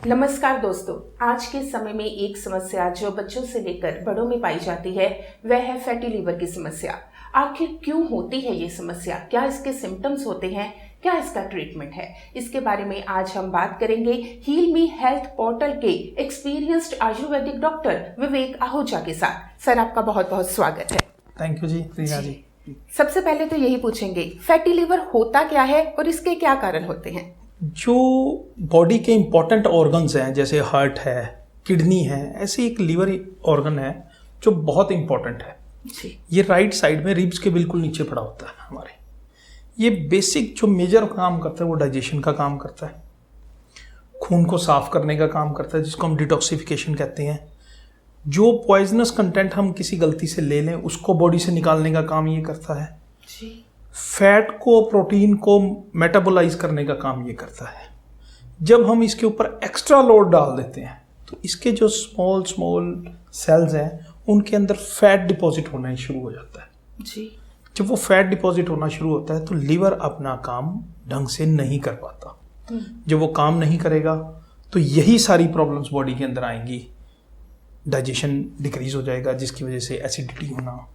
नमस्कार दोस्तों, आज के समय में एक समस्या जो बच्चों से लेकर बड़ों में पाई जाती है वह है फैटी लिवर की समस्या। आखिर क्यों होती है ये समस्या? क्या इसके सिम्टम्स होते हैं? क्या इसका ट्रीटमेंट है? इसके बारे में आज हम बात करेंगे हील मी हेल्थ पोर्टल के एक्सपीरियंस्ड आयुर्वेदिक डॉक्टर विवेक आहूजा के साथ। सर, आपका बहुत बहुत स्वागत है। थैंक यू जी, प्रिया जी। सबसे पहले तो यही पूछेंगे, फैटी लिवर होता क्या है और इसके क्या कारण होते हैं? जो बॉडी के इम्पॉर्टेंट ऑर्गन्स हैं, जैसे हार्ट है, किडनी है, ऐसे एक लीवर ऑर्गन है जो बहुत इम्पॉर्टेंट है जी। ये राइट साइड में रिब्स के बिल्कुल नीचे पड़ा होता है हमारे। ये बेसिक जो मेजर काम करता है वो डाइजेशन का काम करता है, खून को साफ करने का काम करता है जिसको हम डिटॉक्सिफिकेशन कहते हैं। जो पॉइजनस कंटेंट हम किसी गलती से ले लें उसको बॉडी से निकालने का काम ये करता है जी। फैट को, प्रोटीन को मेटाबोलाइज करने का काम ये करता है। जब हम इसके ऊपर एक्स्ट्रा लोड डाल देते हैं तो इसके जो स्मॉल सेल्स हैं उनके अंदर फैट डिपॉजिट होना शुरू हो जाता है जी। जब वो फैट डिपॉजिट होना शुरू होता है तो लीवर अपना काम ढंग से नहीं कर पाता। जब वो काम नहीं करेगा तो यही सारी प्रॉब्लम्स बॉडी के अंदर आएंगी। डाइजेशन डिक्रीज हो जाएगा जिसकी वजह से एसिडिटी होना,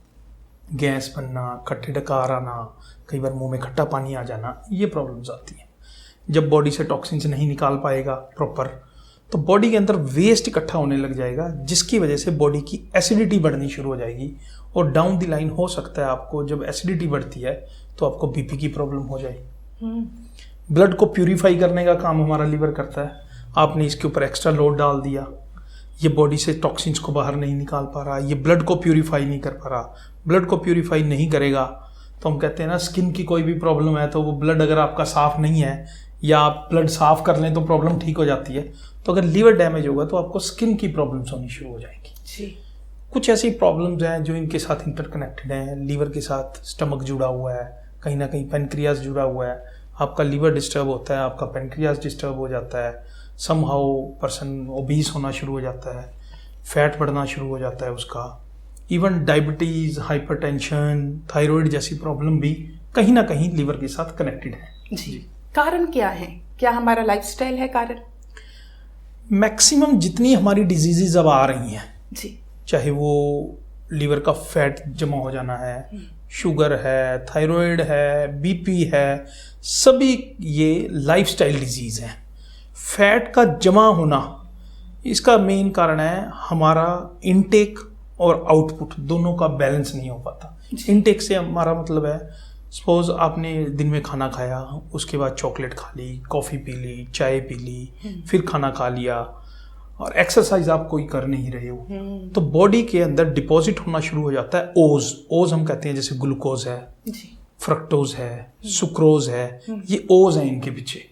गैस बनना, खट्टे डकार आना, कई बार मुंह में खट्टा पानी आ जाना, ये प्रॉब्लम्स आती हैं। जब बॉडी से टॉक्सिन्स नहीं निकाल पाएगा प्रॉपर तो बॉडी के अंदर वेस्ट इकट्ठा होने लग जाएगा जिसकी वजह से बॉडी की एसिडिटी बढ़नी शुरू हो जाएगी और डाउन द लाइन हो सकता है आपको, जब एसिडिटी बढ़ती है तो आपको बीपी की प्रॉब्लम हो जाए। ब्लड को प्यूरिफाई करने का काम हमारा लीवर करता है। आपने इसके ऊपर एक्स्ट्रा लोड डाल दिया, ये बॉडी से टॉक्सिन्स को बाहर नहीं निकाल पा रहा, ये ब्लड को प्यूरिफाई नहीं कर पा रहा। ब्लड को प्यूरिफाई नहीं करेगा तो हम कहते हैं ना, स्किन की कोई भी प्रॉब्लम है तो वो ब्लड अगर आपका साफ नहीं है या आप ब्लड साफ कर लें तो प्रॉब्लम ठीक हो जाती है। तो अगर लीवर डैमेज होगा तो आपको स्किन की प्रॉब्लम्स होनी शुरू हो जाएंगी जी। कुछ ऐसी प्रॉब्लम्स हैं जो इनके साथ इंटरकनेक्टेड हैं। लीवर के साथ स्टमक जुड़ा हुआ है, कहीं ना कहीं पेनक्रियाज जुड़ा हुआ है। आपका लीवर डिस्टर्ब होता है, आपका पेनक्रियाज डिस्टर्ब हो जाता है, समहाउ पर्सन ओबीस होना शुरू हो जाता है, फैट बढ़ना शुरू हो जाता है उसका। इवन डायबिटीज़, हाइपरटेंशन, थायराइड जैसी प्रॉब्लम भी कहीं ना कहीं लीवर के साथ कनेक्टेड है जी। कारण क्या है? क्या हमारा लाइफस्टाइल है कारण? मैक्सिमम जितनी हमारी डिजीजेज अब आ रही हैं जी, चाहे वो लीवर का फैट जमा हो जाना है, शुगर है, थायराइड है, बीपी है, सभी ये लाइफस्टाइल डिजीज़ हैं। फैट का जमा होना इसका मेन कारण है हमारा इनटेक और आउटपुट दोनों का बैलेंस नहीं हो पाता। इनटेक से हमारा मतलब है, सपोज आपने दिन में खाना खाया, उसके बाद चॉकलेट खा ली, कॉफ़ी पी ली, चाय पी ली, फिर खाना खा लिया और एक्सरसाइज आप कोई कर नहीं रहे हो तो बॉडी के अंदर डिपॉजिट होना शुरू हो जाता है ओज हम कहते हैं, जैसे ग्लूकोज है, फ्रक्टोज है, सुक्रोज है, ये ओज हैं इनके पीछे।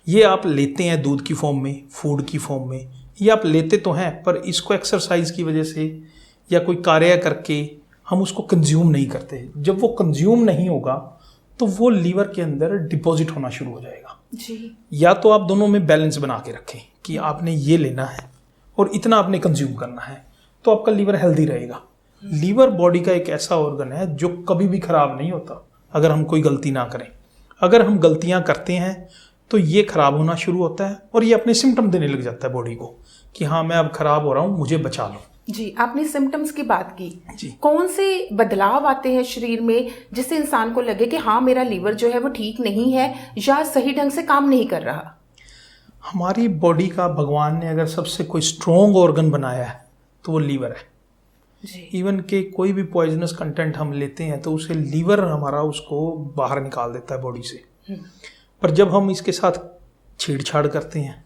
ये आप लेते हैं दूध की फॉर्म में, फूड की फॉर्म में, ये आप लेते तो हैं पर इसको एक्सरसाइज की वजह से या कोई कार्य करके हम उसको कंज्यूम नहीं करते। जब वो कंज्यूम नहीं होगा तो वो लीवर के अंदर डिपॉजिट होना शुरू हो जाएगा जी। या तो आप दोनों में बैलेंस बना के रखें कि आपने ये लेना है और इतना आपने कंज्यूम करना है तो आपका लीवर हेल्दी रहेगा। लीवर बॉडी का एक ऐसा ऑर्गन है जो कभी भी खराब नहीं होता अगर हम कोई गलती ना करें। अगर हम गलतियां करते हैं तो ये खराब होना शुरू होता है और ये अपने सिम्टम देने लग जाता है बॉडी को कि हाँ मैं अब खराब हो रहा हूँ, मुझे बचा लो। जी, आपने सिम्टम्स की बात की जी। कौन से बदलाव आते हैं शरीर में जिससे इंसान को लगे कि हाँ मेरा लीवर जो है वो ठीक नहीं है या सही ढंग से काम नहीं कर रहा? हमारी बॉडी का भगवान ने अगर सबसे कोई स्ट्रॉन्ग ऑर्गन बनाया है तो वो लीवर है जी। इवन के कोई भी पॉइजनस कंटेंट हम लेते हैं तो उसे लीवर हमारा उसको बाहर निकाल देता है बॉडी से। पर जब हम इसके साथ छेड़छाड़ करते हैं,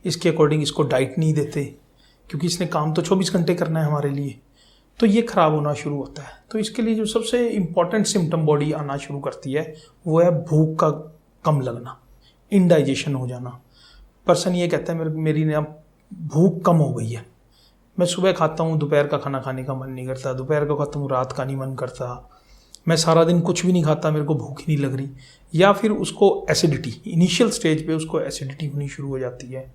इसके अकॉर्डिंग इसको डाइट नहीं देते क्योंकि इसने काम तो 24 घंटे करना है हमारे लिए, तो ये खराब होना शुरू होता है। तो इसके लिए जो सबसे इम्पॉर्टेंट सिम्टम बॉडी आना शुरू करती है वो है भूख का कम लगना, इनडाइजेशन हो जाना। पर्सन ये कहता है मेरी ना भूख कम हो गई है, मैं सुबह खाता हूँ, दोपहर का खाना खाने का मन नहीं करता, दोपहर का खाता हूँ, रात का नहीं मन करता, मैं सारा दिन कुछ भी नहीं खाता, मेरे को भूख ही नहीं लग रही। या फिर उसको एसिडिटी, इनिशियल स्टेज पे उसको एसिडिटी होनी शुरू हो जाती है।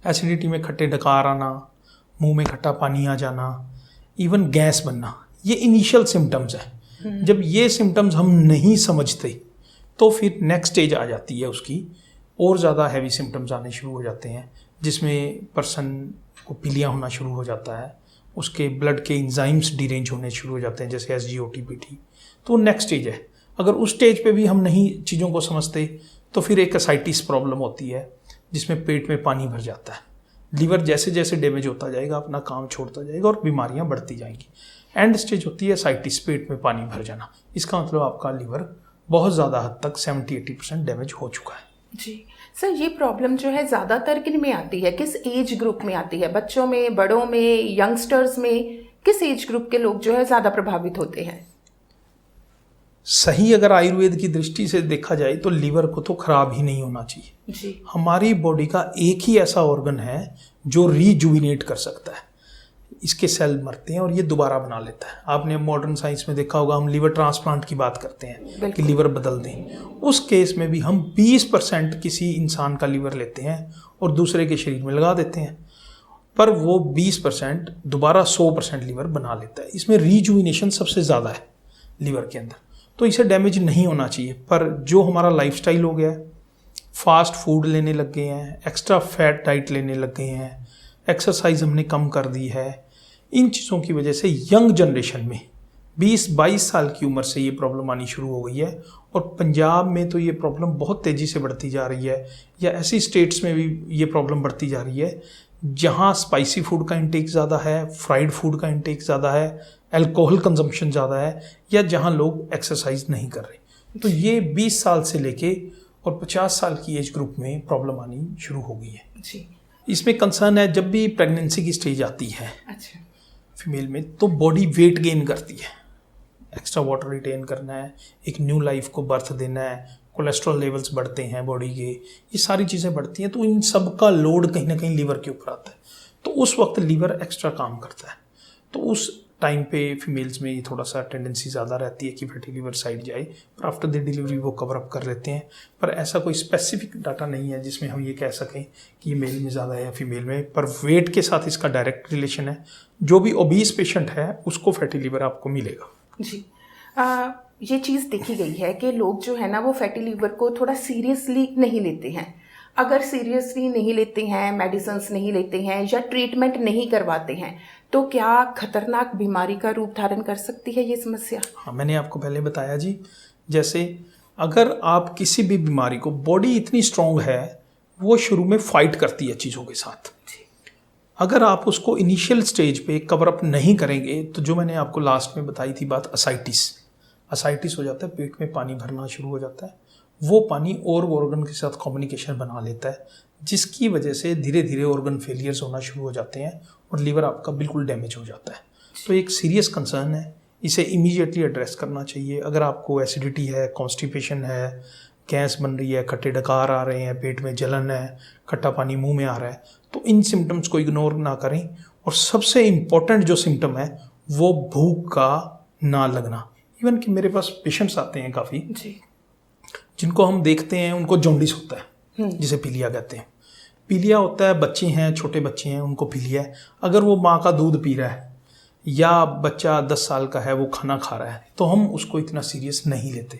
एसिडिटी में खट्टे डकार आना, मुंह में खट्टा पानी आ जाना, इवन गैस बनना, ये इनिशियल सिम्टम्स है। जब ये सिम्टम्स हम नहीं समझते तो फिर नेक्स्ट स्टेज आ जाती है उसकी, और ज़्यादा हैवी सिम्टम्स आने शुरू हो जाते हैं जिसमें पर्सन को पीलिया होना शुरू हो जाता है, उसके ब्लड के इंजाइम्स डिरेंज होने शुरू हो जाते हैं, जैसे SGOT-PT। तो नेक्स्ट स्टेज है। अगर उस स्टेज पे भी हम नहीं चीज़ों को समझते तो फिर एक एसाइटिस प्रॉब्लम होती है, जिसमें पेट में पानी भर जाता है। लीवर जैसे जैसे डैमेज होता जाएगा अपना काम छोड़ता जाएगा और बीमारियां बढ़ती जाएंगी। एंड स्टेज होती है एसाइटिस, पेट में पानी भर जाना। इसका मतलब आपका लीवर बहुत ज़्यादा हद तक 70-80% डैमेज हो चुका है। जी सर, ये प्रॉब्लम जो है ज़्यादातर किन में आती है, किस एज ग्रुप में आती है? बच्चों में, बड़ों में, यंगस्टर्स में? किस एज ग्रुप के लोग जो है ज़्यादा प्रभावित होते हैं? सही अगर आयुर्वेद की दृष्टि से देखा जाए तो लीवर को तो खराब ही नहीं होना चाहिए जी। हमारी बॉडी का एक ही ऐसा ऑर्गन है जो रीजुविनेट कर सकता है। इसके सेल मरते हैं और ये दोबारा बना लेता है। आपने मॉडर्न साइंस में देखा होगा, हम लीवर ट्रांसप्लांट की बात करते हैं कि लीवर बदल दें। उस केस में भी हम 20% किसी इंसान का लीवर लेते हैं और दूसरे के शरीर में लगा देते हैं, पर वो 20% दोबारा 100% लीवर बना लेता है। इसमें रीजुविनेशन सबसे ज़्यादा है लीवर के अंदर, तो इसे डैमेज नहीं होना चाहिए। पर जो हमारा लाइफस्टाइल हो गया है, फास्ट फूड लेने लग गए हैं, एक्स्ट्रा फैट डाइट लेने लग गए हैं, एक्सरसाइज हमने कम कर दी है, इन चीज़ों की वजह से यंग जनरेशन में 20-22 साल की उम्र से ये प्रॉब्लम आनी शुरू हो गई है। और पंजाब में तो ये प्रॉब्लम बहुत तेज़ी से बढ़ती जा रही है, या ऐसी स्टेट्स में भी ये प्रॉब्लम बढ़ती जा रही है जहाँ स्पाइसी फूड का इंटेक ज़्यादा है, फ्राइड फूड का इंटेक ज़्यादा है, अल्कोहल कंजम्पशन ज़्यादा है, या जहाँ लोग एक्सरसाइज नहीं कर रहे। तो ये 20 साल से लेके और 50 साल की एज ग्रुप में प्रॉब्लम आनी शुरू हो गई है जी। इसमें कंसर्न है जब भी प्रेगनेंसी की स्टेज आती है अच्छा। फीमेल में, तो बॉडी वेट गेन करती है, एक्स्ट्रा वाटर रिटेन करना है, एक न्यू लाइफ को बर्थ देना है, कोलेस्ट्रॉल लेवल्स बढ़ते हैं बॉडी के, ये सारी चीज़ें बढ़ती हैं। तो इन सब का लोड कहीं ना कहीं लीवर के ऊपर आता है, तो उस वक्त लीवर एक्स्ट्रा काम करता है। तो उस टाइम पे फीमेल्स में ये थोड़ा सा टेंडेंसी ज़्यादा रहती है कि फैटी लीवर साइड जाए, पर आफ्टर द डिलीवरी वो कवर अप कर लेते हैं। पर ऐसा कोई स्पेसिफिक डाटा नहीं है जिसमें हम ये कह सकें कि ये मेल में ज़्यादा है या फीमेल में, पर वेट के साथ इसका डायरेक्ट रिलेशन है। जो भी ओबीस पेशेंट है उसको फैटी लीवर आपको मिलेगा। जी। ये चीज़ देखी गई है कि लोग जो है ना वो फैटी लीवर को थोड़ा सीरियसली नहीं लेते हैं। अगर सीरियसली नहीं लेते हैं, मेडिसिन्स नहीं लेते हैं या ट्रीटमेंट नहीं करवाते हैं, तो क्या खतरनाक बीमारी का रूप धारण कर सकती है ये समस्या? हाँ, मैंने आपको पहले बताया जी, जैसे अगर आप किसी भी बीमारी को, बॉडी इतनी स्ट्रांग है वो शुरू में फाइट करती है चीज़ों के साथ। अगर आप उसको इनिशियल स्टेज पे कवर अप नहीं करेंगे तो जो मैंने आपको लास्ट में बताई थी बात, असाइटिस हो जाता है, पेट में पानी भरना शुरू हो जाता है। वो पानी और ऑर्गन के साथ कम्युनिकेशन बना लेता है, जिसकी वजह से धीरे धीरे ऑर्गन फेलियर्स होना शुरू हो जाते हैं और लीवर आपका बिल्कुल डैमेज हो जाता है। तो एक सीरियस कंसर्न है, इसे इमीडिएटली एड्रेस करना चाहिए। अगर आपको एसिडिटी है, कॉन्स्टिपेशन है, गैस बन रही है, खट्टे डकार आ रहे हैं, पेट में जलन है, खट्टा पानी मुंह में आ रहा है, तो इन सिम्टम्स को इग्नोर ना करें। और सबसे इम्पॉर्टेंट जो सिम्टम है वो भूख का ना लगना। इवन कि मेरे पास पेशेंट्स आते हैं काफ़ी जिनको हम देखते हैं उनको जॉन्डिस होता है, जिसे पीलिया कहते हैं। पीलिया होता है, बच्चे हैं, छोटे बच्चे हैं, उनको पीलिया है। अगर वो माँ का दूध पी रहा है या बच्चा 10 साल का है वो खाना खा रहा है तो हम उसको इतना सीरियस नहीं लेते।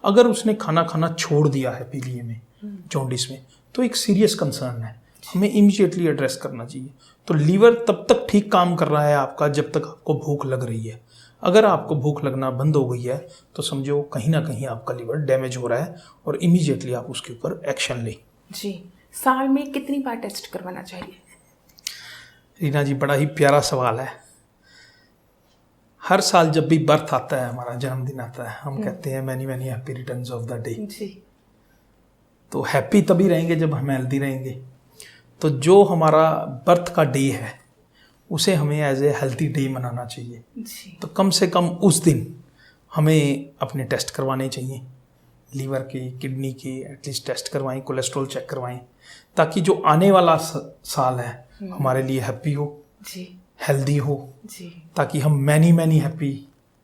अगर उसने खाना खाना छोड़ दिया है पीलिया में, जॉन्डिस में, तो एक सीरियस कंसर्न है, हमें इमीडिएटली एड्रेस करना चाहिए। तो लीवर तब तक ठीक काम कर रहा है आपका जब तक आपको भूख लग रही है। अगर आपको भूख लगना बंद हो गई है तो समझो कहीं ना कहीं आपका लीवर डैमेज हो रहा है और इमीडिएटली आप उसके ऊपर एक्शन लें। जी। साल में कितनी बार टेस्ट करवाना चाहिए? रीना जी, बड़ा ही प्यारा सवाल है। हर साल जब भी बर्थ आता है, हमारा जन्मदिन आता है, हम कहते हैं many many happy returns of the day. जी। तो हैप्पी तभी रहेंगे जब हम हेल्दी रहेंगे। तो जो हमारा बर्थ का डे है उसे हमें एज ए हेल्थी डे मनाना चाहिए। जी। तो कम से कम उस दिन हमें अपने टेस्ट करवाने चाहिए, लीवर के, किडनी के एटलीस्ट टेस्ट करवाएं, कोलेस्ट्रॉल चेक करवाएं, ताकि जो आने वाला साल है हमारे लिए हैप्पी हो, जी, हेल्दी हो, जी, ताकि हम मैनी हैप्पी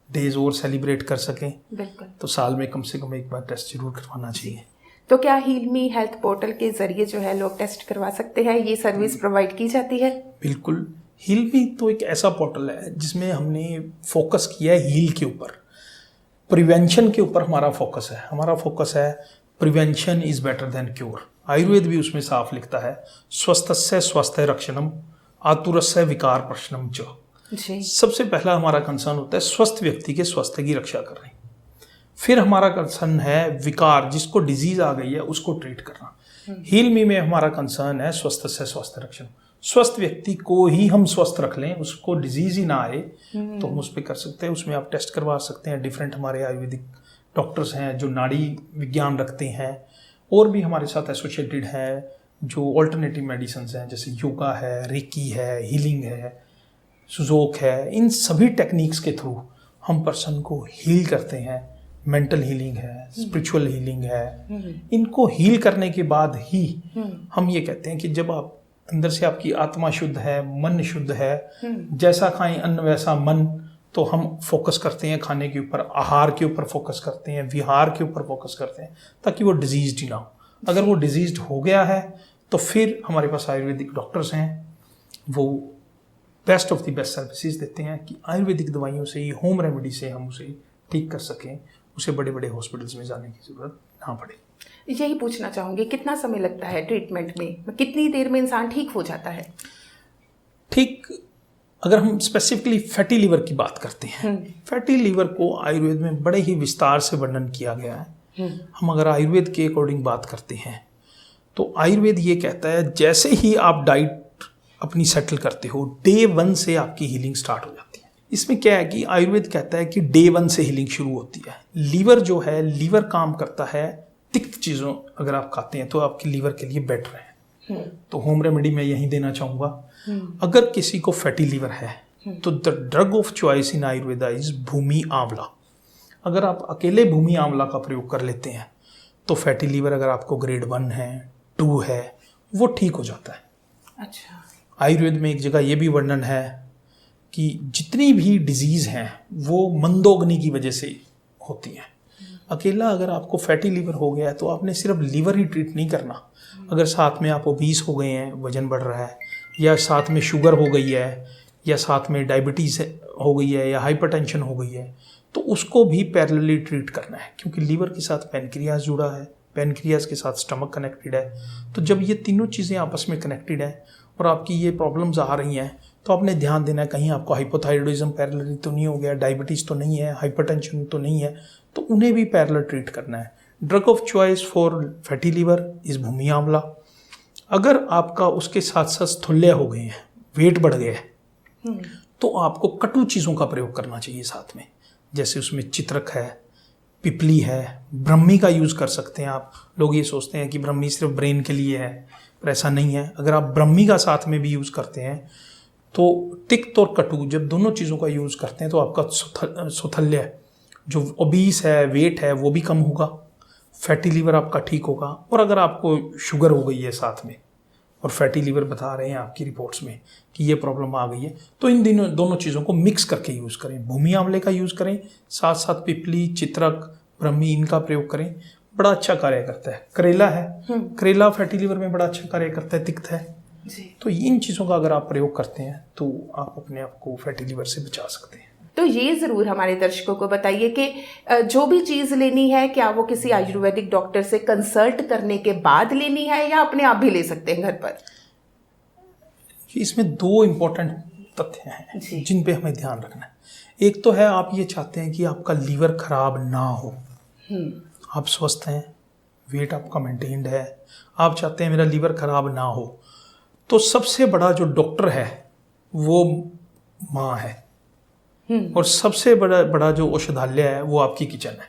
डेज और सेलिब्रेट कर सकें। बिल्कुल। तो साल में कम से कम एक बार टेस्ट जरूर करवाना चाहिए। तो क्या हील मी हेल्थ पोर्टल के जरिए जो है लोग टेस्ट करवा सकते हैं? ये सर्विस प्रोवाइड की जाती है? बिल्कुल। हील मी तो एक ऐसा पोर्टल है जिसमें हमने फोकस किया है हील के ऊपर, प्रिवेंशन के ऊपर हमारा फोकस है। हमारा फोकस है prevention is better than cure. Ayurveda भी उसमें साफ लिखता है, स्वस्थस्य स्वास्थ्य रक्षणम आतुरस्य विकार प्रश्नम च। जी। सबसे पहला हमारा कंसर्न होता है स्वस्थ व्यक्ति के स्वास्थ्य की रक्षा करनी। फिर हमारा कंसर्न है विकार, जिसको डिजीज आ गई है उसको ट्रीट करना। हील मी में हमारा कंसर्न है स्वस्थस्य स्वास्थ्य रक्षण। स्वस्थ व्यक्ति को ही हम स्वस्थ रख लें, उसको डिजीज ही ना आए, तो हम उस पर कर सकते हैं। उसमें आप टेस्ट करवा सकते हैं। डिफरेंट हमारे आयुर्वेदिक डॉक्टर्स हैं जो नाड़ी विज्ञान रखते हैं, और भी हमारे साथ एसोसिएटेड हैं जो ऑल्टरनेटिव मेडिसिन हैं, जैसे योगा है, रेकी है, हीलिंग है, सुजोक है। इन सभी टेक्निक्स के थ्रू हम पर्सन को हील करते हैं। मेंटल हीलिंग है, स्पिरिचुअल हीलिंग है। इनको हील करने के बाद ही हम ये कहते हैं कि जब आप अंदर से आपकी आत्मा शुद्ध है, मन शुद्ध है, जैसा खाएं अन्न वैसा मन, तो हम फोकस करते हैं खाने के ऊपर, आहार के ऊपर फोकस करते हैं, विहार के ऊपर फोकस करते हैं, ताकि वो डिजीज्ड ही ना हो। अगर वो डिजीज्ड हो गया है तो फिर हमारे पास आयुर्वेदिक डॉक्टर्स हैं, वो best of the best services देते हैं कि आयुर्वेदिक दवाइयों से ही, होम रेमेडी से हम उसे ठीक कर सकें, उसे बड़े बड़े हॉस्पिटल्स में जाने की ज़रूरत ना पड़े। यही पूछना चाहूँगी, कितना समय लगता है ट्रीटमेंट में? कितनी देर में इंसान ठीक हो जाता है? ठीक, अगर हम स्पेसिफिकली फैटी लीवर की बात करते हैं, फैटी लीवर को आयुर्वेद में बड़े ही विस्तार से वर्णन किया गया है। हम अगर आयुर्वेद के अकॉर्डिंग बात करते हैं तो आयुर्वेद ये कहता है जैसे ही आप डाइट अपनी सेटल करते हो, डे 1 से आपकी हीलिंग स्टार्ट हो जाती है। इसमें क्या है कि आयुर्वेद कहता है कि डे 1 से हीलिंग शुरू होती है। लीवर जो है, लीवर काम करता है तिक्त चीज़ों अगर आप खाते हैं तो आपके लीवर के लिए बेटर है। तो होम रेमेडी मैं यही देना चाहूँगा, अगर किसी को फैटी लीवर है तो the drug of choice in Ayurveda is bhumi amla. अगर आप अकेले भूमि आंवला का प्रयोग कर लेते हैं तो फैटी लीवर अगर आपको ग्रेड 1 है, 2 है, वो ठीक हो जाता है। अच्छा। आयुर्वेद में एक जगह ये भी वर्णन है कि जितनी भी डिजीज़ हैं वो मंदोग्नि की वजह से होती हैं। अकेला अगर आपको फैटी लीवर हो गया है तो आपने सिर्फ लीवर ही ट्रीट नहीं करना। अगर साथ में आप ओबीस हो गए हैं, वजन बढ़ रहा है, या साथ में शुगर हो गई है, या साथ में डायबिटीज़ हो गई है, या हाइपरटेंशन हो गई है, तो उसको भी पैरेलली ट्रीट करना है, क्योंकि लीवर के साथ पैनक्रियाज जुड़ा है, पैनक्रियाज के साथ स्टमक कनेक्टेड है। तो जब ये तीनों चीज़ें आपस में कनेक्टेड हैं और आपकी ये प्रॉब्लम्स आ रही हैं तो आपने ध्यान देना है कहीं आपको हाइपोथायरॉइडिज्म पैरेलली तो नहीं हो गया, डायबिटीज़ तो नहीं है, हाइपरटेंशन तो नहीं है, तो उन्हें भी पैरेलल ट्रीट करना है। Drug of choice for fatty liver is bhumi amla. अगर आपका उसके साथ साथ स्थूल्य हो गए हैं, वेट बढ़ गया है, तो आपको कटु चीज़ों का प्रयोग करना चाहिए साथ में। जैसे उसमें चित्रक है, पिपली है, ब्रह्मी का यूज़ कर सकते हैं आप। लोग ये सोचते हैं कि ब्रह्मी सिर्फ ब्रेन के लिए है, पर ऐसा नहीं है। अगर आप ब्रह्मी का साथ में भी यूज़ करते हैं तो तिक्त और कटु जब दोनों चीज़ों का यूज़ करते हैं तो आपका सुथल्य जो ओबीस है, वेट है, वो भी कम होगा, फैटी लीवर आपका ठीक होगा। और अगर आपको शुगर हो गई है साथ में और फैटी लीवर बता रहे हैं आपकी रिपोर्ट्स में कि ये प्रॉब्लम आ गई है, तो इन दोनों चीज़ों को मिक्स करके यूज़ करें। भूमि आंवले का यूज़ करें, साथ साथ पिपली, चित्रक, ब्रह्मी, इनका प्रयोग करें, बड़ा अच्छा कार्य करता है। करेला है, करेला फैटी लीवर में बड़ा अच्छा कार्य करता है, तिक्त है जी। तो इन चीज़ों का अगर आप प्रयोग करते हैं तो आप अपने आप को फैटी लीवर से बचा सकते हैं। तो ये ज़रूर हमारे दर्शकों को बताइए कि जो भी चीज़ लेनी है, क्या वो किसी आयुर्वेदिक डॉक्टर से कंसल्ट करने के बाद लेनी है या अपने आप भी ले सकते हैं घर पर? इसमें 2 इम्पोर्टेंट तथ्य हैं जिन पे हमें ध्यान रखना है। एक तो है आप ये चाहते हैं कि आपका लीवर खराब ना हो, आप स्वस्थ हैं, वेट आपका मेंटेन्ड है, आप चाहते हैं मेरा लीवर खराब ना हो, तो सबसे बड़ा जो डॉक्टर है वो माँ है, और सबसे बड़ा जो औषधालय है वो आपकी किचन है।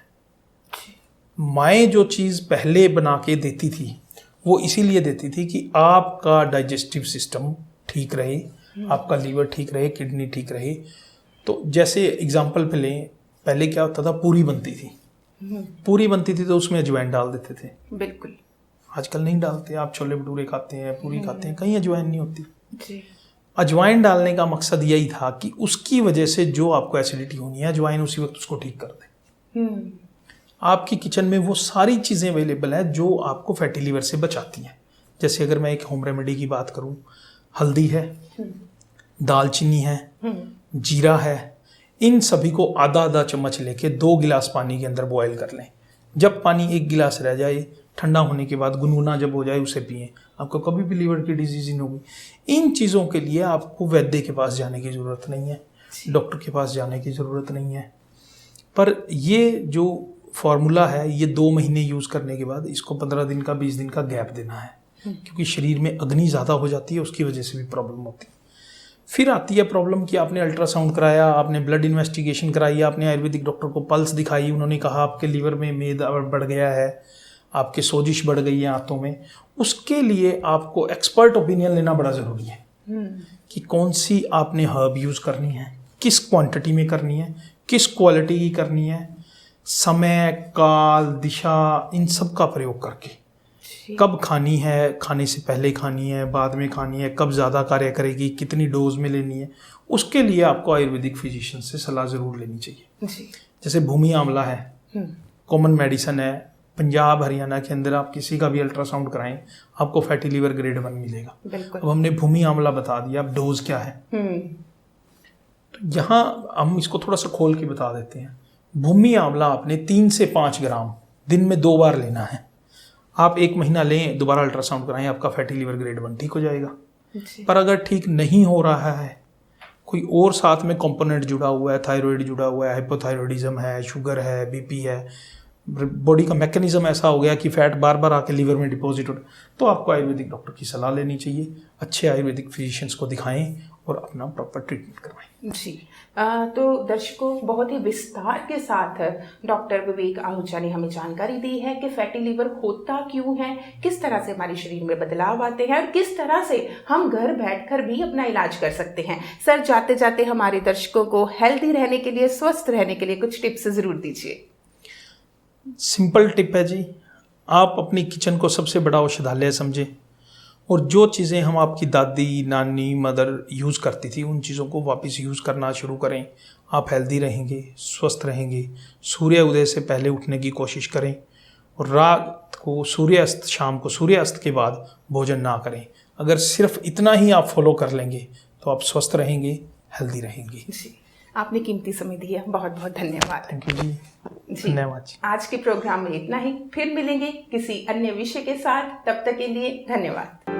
माएँ जो चीज़ पहले बना के देती थी वो इसीलिए देती थी कि आपका डाइजेस्टिव सिस्टम ठीक रहे, आपका लीवर ठीक रहे, किडनी ठीक रहे। तो जैसे एग्जाम्पल पे लें, पहले क्या होता था, पूरी बनती थी, पूरी बनती थी तो उसमें अजवाइन डाल देते थे। बिल्कुल। आजकल नहीं डालते। आप छोले भटूरे खाते हैं, पूरी खाते हैं, कहीं अजवाइन नहीं होती जी। अजवाइन डालने का मकसद यही था कि उसकी वजह से जो आपको एसिडिटी होनी है, अजवाइन उसी वक्त उसको ठीक कर दे। आपकी किचन में वो सारी चीज़ें अवेलेबल है जो आपको फैटी लीवर से बचाती हैं। जैसे अगर मैं एक होम रेमेडी की बात करूं, हल्दी है, दालचीनी है, जीरा है, इन सभी को आधा आधा चम्मच लेके 2 गिलास पानी के अंदर बॉयल कर लें। जब पानी 1 गिलास रह जाए, ठंडा होने के बाद गुनगुना जब हो जाए उसे पिएं, आपको कभी भी लीवर की डिजीज नहीं होगी। इन चीज़ों के लिए आपको वैद्य के पास जाने की ज़रूरत नहीं है, डॉक्टर के पास जाने की ज़रूरत नहीं है। पर ये जो फार्मूला है, ये 2 महीने यूज़ करने के बाद इसको 15 दिन का 20 दिन का गैप देना है, क्योंकि शरीर में अग्नि ज़्यादा हो जाती है, उसकी वजह से भी प्रॉब्लम होती है। फिर आती है प्रॉब्लम कि आपने अल्ट्रासाउंड कराया, आपने ब्लड इन्वेस्टिगेशन कराई, आपने आयुर्वेदिक डॉक्टर को पल्स दिखाई, उन्होंने कहा आपके लीवर में मेद बढ़ गया है, आपके सोजिश बढ़ गई है आंतों में। उसके लिए आपको एक्सपर्ट ओपिनियन लेना बड़ा ज़रूरी है कि कौन सी आपने हर्ब यूज़ करनी है, किस क्वांटिटी में करनी है, किस क्वालिटी की करनी है, समय, काल, दिशा, इन सब का प्रयोग करके कब खानी है, खाने से पहले खानी है, बाद में खानी है, कब ज़्यादा कार्य करेगी, कितनी डोज में लेनी है, उसके लिए आपको आयुर्वेदिक फिजिशियन से सलाह ज़रूर लेनी चाहिए। जैसे भूमि आंवला है, कॉमन मेडिसन है, पंजाब हरियाणा के अंदर आप किसी का भी अल्ट्रासाउंड कराएं, आपको फैटी लीवर ग्रेड 1 मिलेगा। अब हमने भूमि आंवला बता दिया, अब डोज क्या है, तो यहाँ हम इसको थोड़ा सा खोल के बता देते हैं। भूमि आंवला आपने 3 से 5 ग्राम दिन में 2 बार लेना है। आप 1 महीना लें, दोबारा अल्ट्रासाउंड कराएं, आपका फैटी लीवर ग्रेड 1 ठीक हो जाएगा। पर अगर ठीक नहीं हो रहा है, कोई और साथ में कंपोनेंट जुड़ा हुआ है, थायराइड जुड़ा हुआ है, हाइपोथायरॉइडिज्म है, शुगर है, बीपी है, बॉडी का मैकेनिज्म ऐसा हो गया कि फैट बार बार आके लीवर में डिपॉजिट हो, तो आपको आयुर्वेदिक डॉक्टर की सलाह लेनी चाहिए। अच्छे आयुर्वेदिक फिजिशियंस को दिखाएं और अपना प्रॉपर ट्रीटमेंट करवाएं। जी, तो दर्शकों, बहुत ही विस्तार के साथ डॉक्टर विवेक आहूजा ने हमें जानकारी दी है कि फैटी लीवर होता क्यों है, किस तरह से हमारे शरीर में बदलाव आते हैं और किस तरह से हम घर बैठकर भी अपना इलाज कर सकते हैं। सर, जाते जाते हमारे दर्शकों को हेल्दी रहने के लिए, स्वस्थ रहने के लिए कुछ टिप्स जरूर दीजिए। सिंपल टिप है जी, आप अपनी किचन को सबसे बड़ा औषधालय समझें और जो चीज़ें हम आपकी दादी, नानी, मदर यूज़ करती थी, उन चीज़ों को वापस यूज़ करना शुरू करें। आप हेल्दी रहेंगे, स्वस्थ रहेंगे। सूर्य उदय से पहले उठने की कोशिश करें और रात को सूर्यास्त, शाम को सूर्यास्त के बाद भोजन ना करें। अगर सिर्फ इतना ही आप फॉलो कर लेंगे तो आप स्वस्थ रहेंगे, हेल्दी रहेंगे। जी, आपने कीमती समय दिया, बहुत बहुत धन्यवाद। थैंक यू जी, धन्यवाद। आज के प्रोग्राम में इतना ही, फिर मिलेंगे किसी अन्य विषय के साथ, तब तक के लिए धन्यवाद।